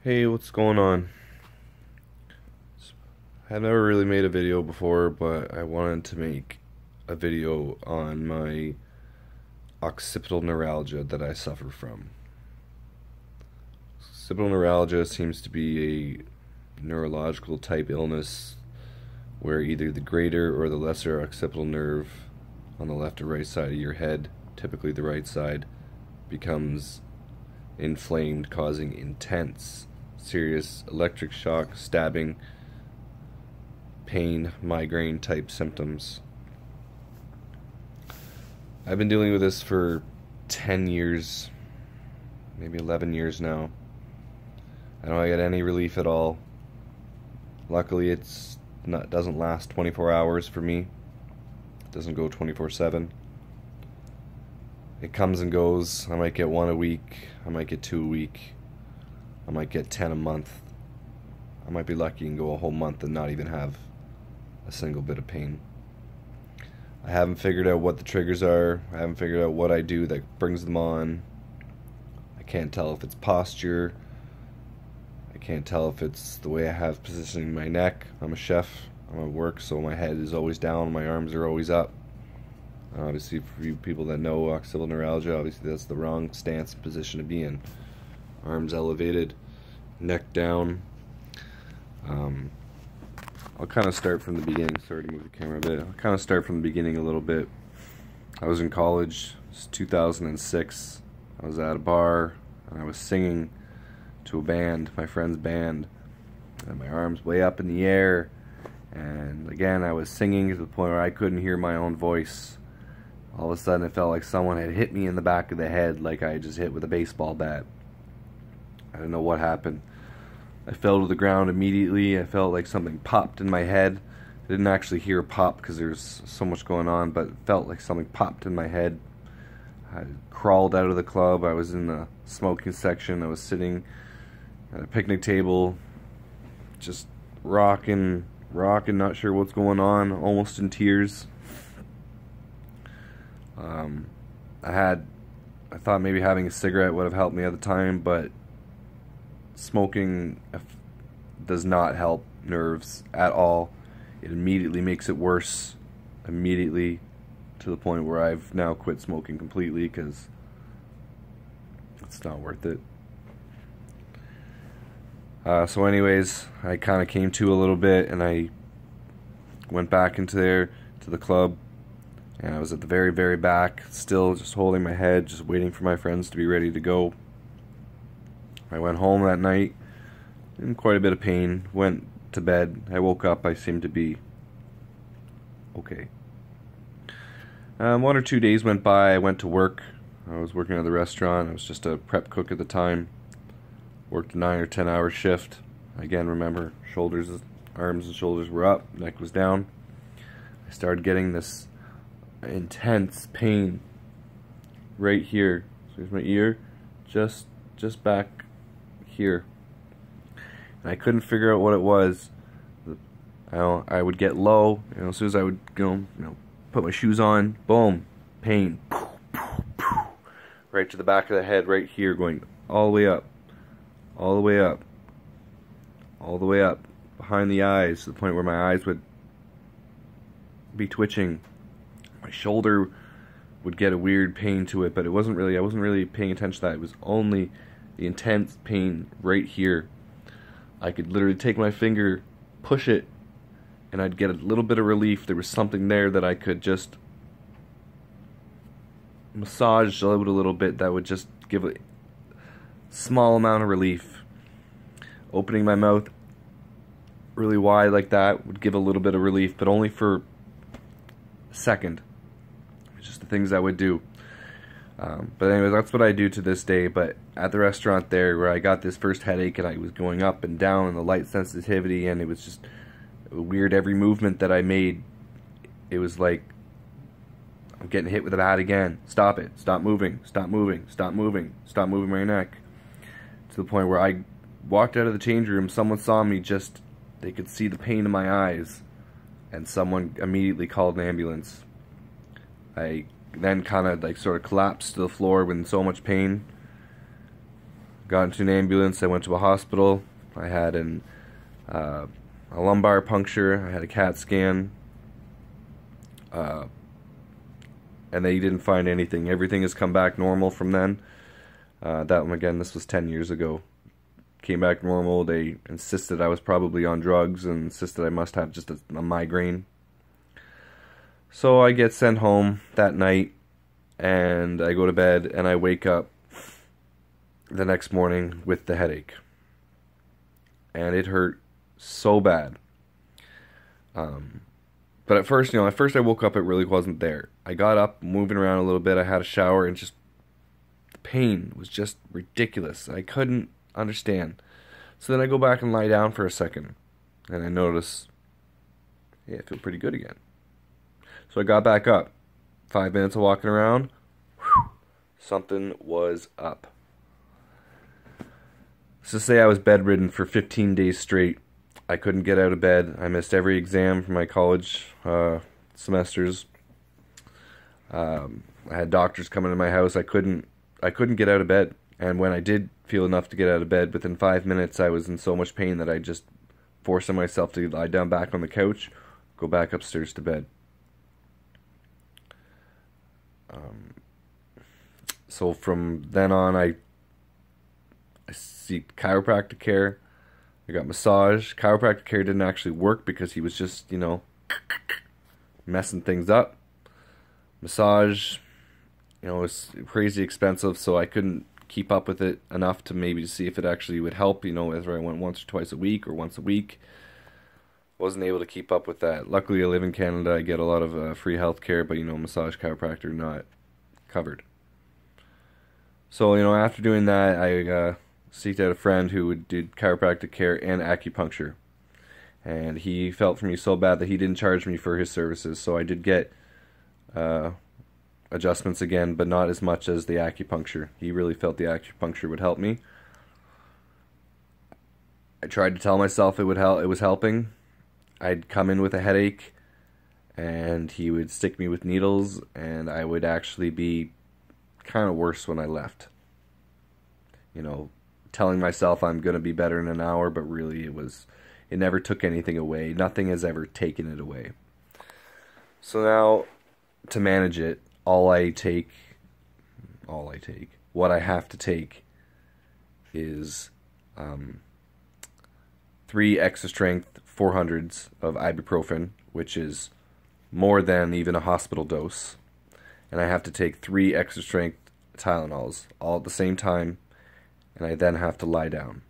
Hey, what's going on? I've never really made a video before, but I wanted to make a video on my occipital neuralgia that I suffer from. Occipital neuralgia seems to be a neurological type illness where either the greater or the lesser occipital nerve on the left or right side of your head, typically the right side, becomes inflamed, causing intense, serious electric shock, stabbing, pain, migraine type symptoms. I've been dealing with this for 10 years, maybe 11 years now. I don't get any relief at all. Luckily, doesn't last 24 hours for me. It doesn't go 24/7. It comes and goes. I might get one a week. I might get two a week. I might get 10 a month. I might be lucky and go a whole month and not even have a single bit of pain. I haven't figured out what the triggers are. I haven't figured out what I do that brings them on. I can't tell if it's posture. I can't tell if it's the way I have positioning my neck. I'm a chef. I'm at work, so my head is always down, my arms are always up. Obviously, for you people that know occipital neuralgia, obviously that's the wrong stance and position to be in. Arms elevated, neck down. I'll kind of start from the beginning. Sorry to move the camera a bit. I'll kind of start from the beginning a little bit. I was in college. It's 2006. I was at a bar and I was singing to a band, my friend's band, and my arms way up in the air. And again, I was singing to the point where I couldn't hear my own voice. All of a sudden, it felt like someone had hit me in the back of the head, like I had just hit with a baseball bat. I don't know what happened. I fell to the ground immediately. I felt like something popped in my head. I didn't actually hear a pop because there's so much going on, but it felt like something popped in my head. I crawled out of the club. I was in the smoking section. I was sitting at a picnic table, just rocking, not sure what's going on, almost in tears. I thought maybe having a cigarette would have helped me at the time, but smoking does not help nerves at all. It immediately makes it worse, immediately, to the point where I've now quit smoking completely because it's not worth it. So anyways, I kind of came to a little bit and I went back into there to the club, and I was at the very, very back, still just holding my head, just waiting for my friends to be ready to go. I went home that night in quite a bit of pain, went to bed. I woke up, I seemed to be okay. 1 or 2 days went by. I went to work. I was working at the restaurant. I was just a prep cook at the time. Worked a 9 or 10 hour shift. Again, remember, arms and shoulders were up, neck was down. I started getting this intense pain right here. So here's my ear, just back here. And I couldn't figure out what it was. I would get low, as soon as I would put my shoes on, boom, pain, right to the back of the head, right here, going all the way up, all the way up, all the way up, behind the eyes, to the point where my eyes would be twitching. My shoulder would get a weird pain to it, but I wasn't really paying attention to that. It was only the intense pain right here. I could literally take my finger, push it, and I'd get a little bit of relief. There was something there that I could just massage out a little bit that would just give a small amount of relief. Opening my mouth really wide like that would give a little bit of relief, but only for a second. It's just the things I would do. But anyways, that's what I do to this day. But at the restaurant there, where I got this first headache and I was going up and down and the light sensitivity, and it was just weird. Every movement that I made, it was like I'm getting hit with a bat again. Stop it. Stop moving. Stop moving. Stop moving. Stop moving my neck. To the point where I walked out of the change room, someone saw me, they could see the pain in my eyes, and someone immediately called an ambulance. I then kind of sort of collapsed to the floor with so much pain. got into an ambulance. I went to a hospital. I had a lumbar puncture. I had a CAT scan. And they didn't find anything. Everything has come back normal from then. That one, again, this was 10 years ago. Came back normal. They insisted I was probably on drugs and insisted I must have just a migraine. So I get sent home that night and I go to bed and I wake up the next morning with the headache. And it hurt so bad. But at first I woke up, it really wasn't there. I got up, moving around a little bit, I had a shower, and just, the pain was just ridiculous. I couldn't understand. So then I go back and lie down for a second, and I notice, yeah, I feel pretty good again. So I got back up. 5 minutes of walking around, something was up. So say I was bedridden for 15 days straight. I couldn't get out of bed. I missed every exam for my college semesters. I had doctors coming to my house. I couldn't get out of bed. And when I did feel enough to get out of bed, within 5 minutes I was in so much pain that I just forced myself to lie down back on the couch, go back upstairs to bed. So from then on, I seeked chiropractic care. I got massage. Chiropractic care didn't actually work because he was just, messing things up. Massage, was crazy expensive, so I couldn't keep up with it enough to maybe see if it actually would help, whether I went once or twice a week or once a week. Wasn't able to keep up with that. Luckily, I live in Canada. I get a lot of free health care, but, massage, chiropractor, not covered. So, after doing that, I seeked out a friend who did chiropractic care and acupuncture. And he felt for me so bad that he didn't charge me for his services. So I did get adjustments again, but not as much as the acupuncture. He really felt the acupuncture would help me. I tried to tell myself it would help. It was helping. I'd come in with a headache, and he would stick me with needles, and I would actually be kind of worse when I left. Telling myself I'm going to be better in an hour, but really it never took anything away. Nothing has ever taken it away. So now, to manage it, what I have to take is 3 extra strength 400s of ibuprofen, which is more than even a hospital dose. And I have to take 3 extra strength Tylenols all at the same time. And I then have to lie down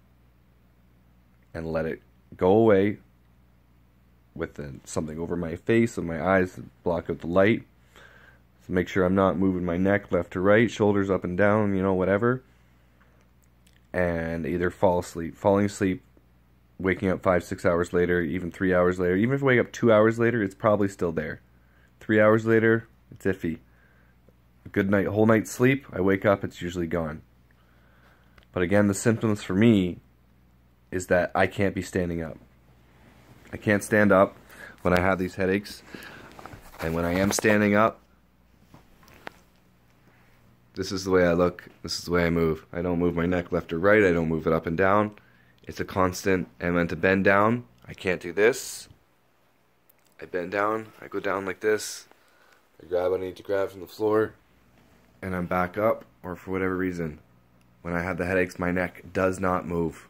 and let it go away with something over my face and my eyes to block out the light. So make sure I'm not moving my neck left to right, shoulders up and down, whatever. And either falling asleep, waking up 5-6 hours later, even 3 hours later. Even if I wake up 2 hours later, it's probably still there. 3 hours later, it's iffy. A good night, whole night's sleep, I wake up, it's usually gone. But again, the symptoms for me is that I can't be standing up. I can't stand up when I have these headaches. And when I am standing up, this is the way I look. This is the way I move. I don't move my neck left or right. I don't move it up and down. It's a constant. And when to bend down, I can't do this. I bend down. I go down like this. I grab what I need to grab from the floor. And I'm back up. Or for whatever reason, when I have the headaches, my neck does not move.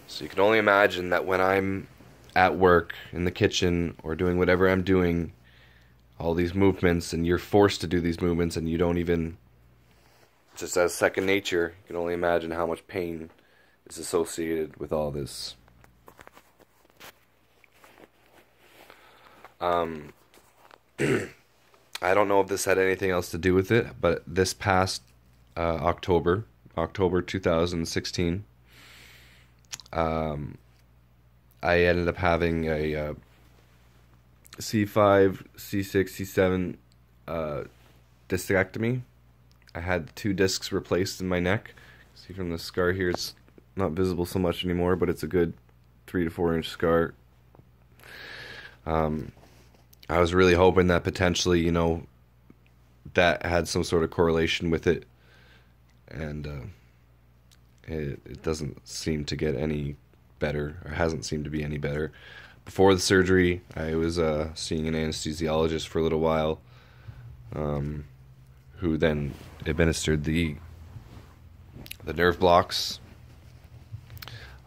So you can only imagine that when I'm at work, in the kitchen, or doing whatever I'm doing, all these movements, and you're forced to do these movements, and you don't even, just as second nature, you can only imagine how much pain is associated with all this. I don't know if this had anything else to do with it, but this past October 2016, I ended up having a C5, C6, C7 discectomy. I had 2 discs replaced in my neck. See from the scar here, it's not visible so much anymore, but it's a good 3 to 4 inch scar. I was really hoping that potentially, that had some sort of correlation with it. and it doesn't seem to get any better, or hasn't seemed to be any better. Before the surgery, I was seeing an anesthesiologist for a little while, who then administered the nerve blocks.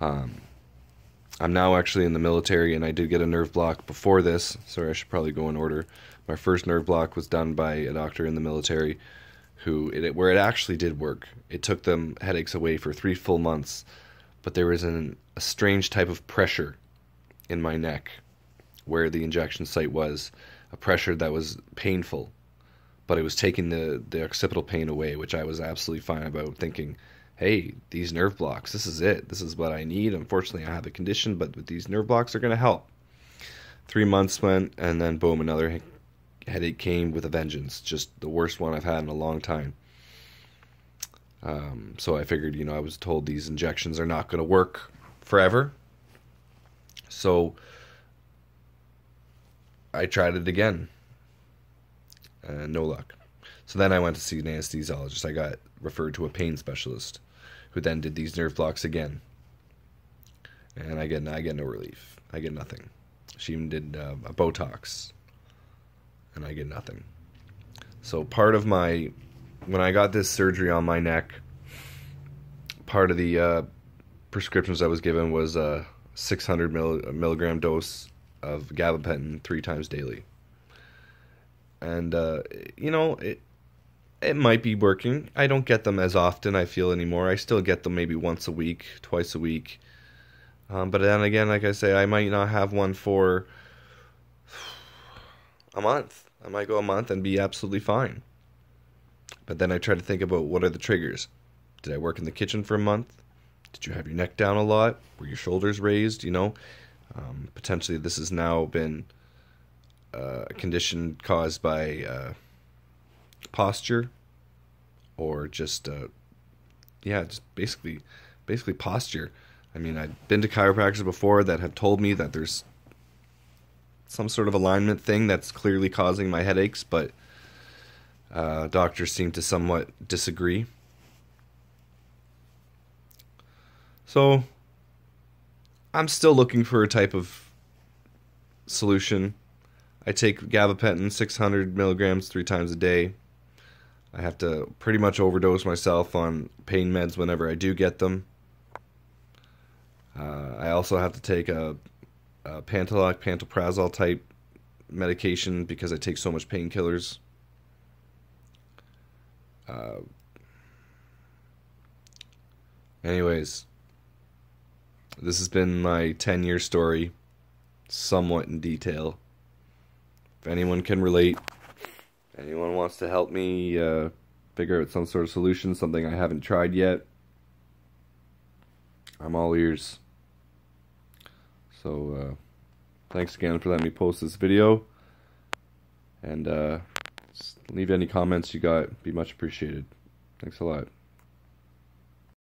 I'm now actually in the military, and I did get a nerve block before this. Sorry, I should probably go in order. My first nerve block was done by a doctor in the military, where it actually did work. It took them headaches away for 3 full months, but there was a strange type of pressure in my neck where the injection site was, a pressure that was painful, but it was taking the occipital pain away, which I was absolutely fine about, thinking, hey, these nerve blocks, this is it. This is what I need. Unfortunately, I have a condition, but with these nerve blocks, they're going to help. 3 months went, and then boom, another headache came with a vengeance. Just the worst one I've had in a long time. So I figured, I was told these injections are not going to work forever. So I tried it again. No luck. So then I went to see an anesthesiologist. I got referred to a pain specialist, who then did these nerve blocks again. And I get no relief. I get nothing. She even did a Botox, and I get nothing. So when I got this surgery on my neck, part of the prescriptions I was given was a 600 milligram dose of gabapentin 3 times daily. And, it might be working. I don't get them as often, I feel, anymore. I still get them maybe once a week, twice a week. But then again, like I say, I might not have one for a month. I might go a month and be absolutely fine. But then I try to think about, what are the triggers? Did I work in the kitchen for a month? Did you have your neck down a lot? Were your shoulders raised? Potentially this has now been a condition caused by posture, or just basically posture. I mean, I've been to chiropractors before that have told me that there's some sort of alignment thing that's clearly causing my headaches, but doctors seem to somewhat disagree. So I'm still looking for a type of solution. I take gabapentin 600 milligrams 3 times a day. I have to pretty much overdose myself on pain meds whenever I do get them. I also have to take a Pantoloc, pantoprazole type medication because I take so much painkillers. Anyways, this has been my 10-year story, somewhat in detail. If anyone can relate, anyone wants to help me figure out some sort of solution, something I haven't tried yet, I'm all ears. So, thanks again for letting me post this video. And leave any comments you got. Be much appreciated. Thanks a lot.